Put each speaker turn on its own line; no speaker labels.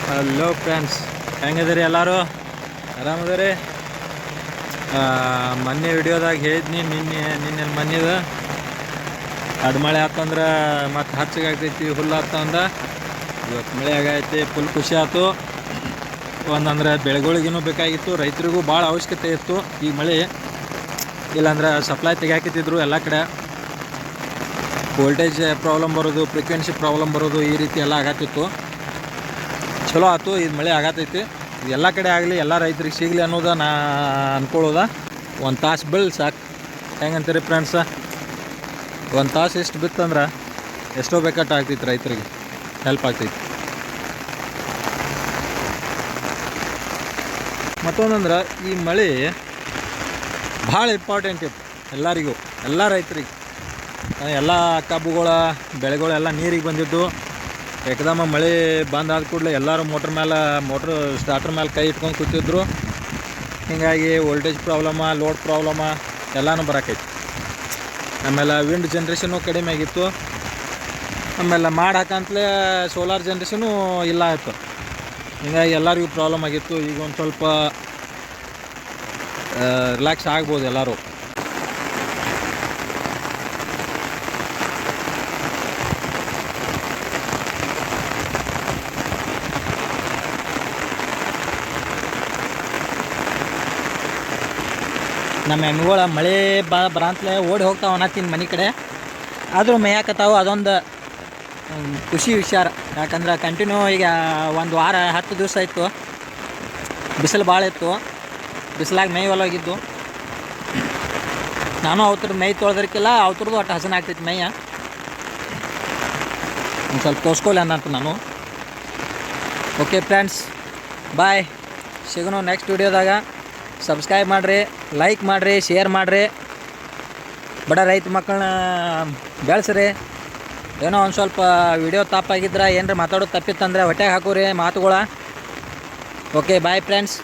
Hello friends, ಹೆಂಗಿದ್ದೀರಿ ಎಲ್ಲರೂ? ಆರಾಮದಿರಿ? ಮೊನ್ನೆ ವಿಡಿಯೋದಾಗ ಹೇಳಿದ್ನಿ, ನಿನ್ನೆ ಮೊನ್ನೆದು ಅದು ಮಳೆ ಆತಂದ್ರೆ ಮತ್ತು ಹಚ್ಚಿಗೆ ಆಗ್ತೈತಿ, ಹುಲ್ಲು ಆತಂದ. ಇವತ್ತು ಮಳೆ ಆಗೈತಿ, ಫುಲ್ ಖುಷಿ ಆಯ್ತು. ಒಂದಂದ್ರೆ ಬೆಳೆಗಳಿಗೂ ಬೇಕಾಗಿತ್ತು, ರೈತರಿಗೂ ಭಾಳ ಅವಶ್ಯಕತೆ ಇತ್ತು ಈ ಮಳೆ. ಇಲ್ಲಾಂದ್ರೆ ಸಪ್ಲೈ ತೆಗಿಯಾಕಿತ್ತಿದ್ರು ಎಲ್ಲ ಕಡೆ. ವೋಲ್ಟೇಜ್ ಪ್ರಾಬ್ಲಮ್ ಬರೋದು, ಫ್ರೀಕ್ವೆನ್ಸಿ ಪ್ರಾಬ್ಲಮ್ ಬರೋದು, ಈ ರೀತಿ ಎಲ್ಲ ಆಗತ್ತಿತ್ತು. ಚಲೋ ಆಯ್ತು, ಇದು ಮಳೆ ಆಗತೈತಿ. ಎಲ್ಲ ಕಡೆ ಆಗಲಿ, ಎಲ್ಲ ರೈತರಿಗೆ ಸಿಗಲಿ ಅನ್ನೋದು ನಾ ಅಂದ್ಕೊಳ್ಳೋದ. ಒಂದು ತಾಸು ಬೀಳ್ ಸಾಕು. ಹೆಂಗಂತೀರಿ ಫ್ರೆಂಡ್ಸ? ಒಂದು ತಾಸು ಎಷ್ಟು ಬಿತ್ತಂದ್ರೆ ಎಷ್ಟೋ ಬೇಕಾಟ ಆಗ್ತೈತಿ, ರೈತರಿಗೆ ಹೆಲ್ಪ್ ಆಗ್ತೈತಿ. ಮತ್ತೊಂದಂದ್ರೆ ಈ ಮಳೆ ಭಾಳ ಇಂಪಾರ್ಟೆಂಟ್ ಇತ್ತು ಎಲ್ಲರಿಗೂ, ಎಲ್ಲ ರೈತರಿಗೆ. ಎಲ್ಲ ಕಬ್ಬುಗಳ ಬೆಳೆಗಳೆಲ್ಲ ನೀರಿಗೆ ಬಂದಿದ್ದು. ಏಕದಮ್ಮ ಮಳೆ ಬಂದಾದ ಕೂಡಲೇ ಎಲ್ಲರೂ ಮೋಟ್ರ್ ಸ್ಟಾರ್ಟರ್ ಮೇಲೆ ಕೈ ಇಟ್ಕೊಂಡು ಕೂತಿದ್ರು. ಹೀಗಾಗಿ ವೋಲ್ಟೇಜ್ ಪ್ರಾಬ್ಲಮ, ಲೋಡ್ ಪ್ರಾಬ್ಲಮ ಎಲ್ಲನೂ ಬರೋಕೈತಿ. ಆಮೇಲೆ ವಿಂಡ್ ಜನ್ರೇಷನ್ನು ಕಡಿಮೆ ಆಗಿತ್ತು. ಆಮೇಲೆ ಮಾಡಿ ಹಾಕಂತಲೇ ಸೋಲಾರ್ ಜನ್ರೇಷನು ಇಲ್ಲ ಆಯಿತು. ಹೀಗಾಗಿ ಎಲ್ಲರಿಗೂ ಪ್ರಾಬ್ಲಮ್ ಆಗಿತ್ತು. ಈಗ ಒಂದು ಸ್ವಲ್ಪ ರಿಲ್ಯಾಕ್ಸ್ ಆಗ್ಬೋದು ಎಲ್ಲರೂ. ನಮ್ಮ ಎಮ್ಮೆಗಳ ಮಳೆ ಬರಂತಲೇ ಓಡಿ ಹೋಗ್ತಾವೆ ಅನ್ನತ್ತೀನಿ ಮನೆ ಕಡೆ. ಆದರೂ ಮೇಯಾಕತ್ತಾವು. ಅದೊಂದು ಖುಷಿ ವಿಚಾರ. ಯಾಕಂದ್ರೆ ಕಂಟಿನ್ಯೂ ಈಗ ಒಂದು ವಾರ 10 ದಿವಸ ಇತ್ತು, ಬಿಸಿಲು ಭಾಳ ಇತ್ತು. ಬಿಸಿಲಾಗಿ ಮೇಯ್ವಲ್ಲೋಗಿದ್ದು. ನಾನು ಅವ್ರ ಮೈ ತೊಳೆದ್ರಕ್ಕಿಲ್ಲ, ಅವ್ರದ್ದು ಒಟ್ಟು ಹಸನ ಆಗ್ತೈತಿ ಮೈಯ. ಒಂದು ಸ್ವಲ್ಪ ತೋರಿಸ್ಕೊಳ್ಳಿ ಅನ್ನಂತ ನಾನು. ಓಕೆ ಫ್ರೆಂಡ್ಸ್, ಬಾಯ್. ಸಿಗೋಣ ನೆಕ್ಸ್ಟ್ ವಿಡಿಯೋದಾಗ. ಸಬ್ಸ್ಕ್ರೈಬ್ ಮಾಡಿರಿ, ಲೈಕ್ ಮಾಡಿರಿ, ಶೇರ್ ಮಾಡಿರಿ. ಬಡ ರೈತ ಮಕ್ಕಳನ್ನ ಬೆಳೆಸ್ರಿ. ಏನೋ ಒಂದು ಸ್ವಲ್ಪ ವಿಡಿಯೋ ತಪ್ಪಾಗಿದ್ರೆ, ಏನರ ಮಾತಾಡೋದು ತಪ್ಪಿತ್ತಂದರೆ ಹೊಟ್ಟೆಗೆ ಹಾಕೋರಿ ಮಾತುಗಳ. Okay bye friends.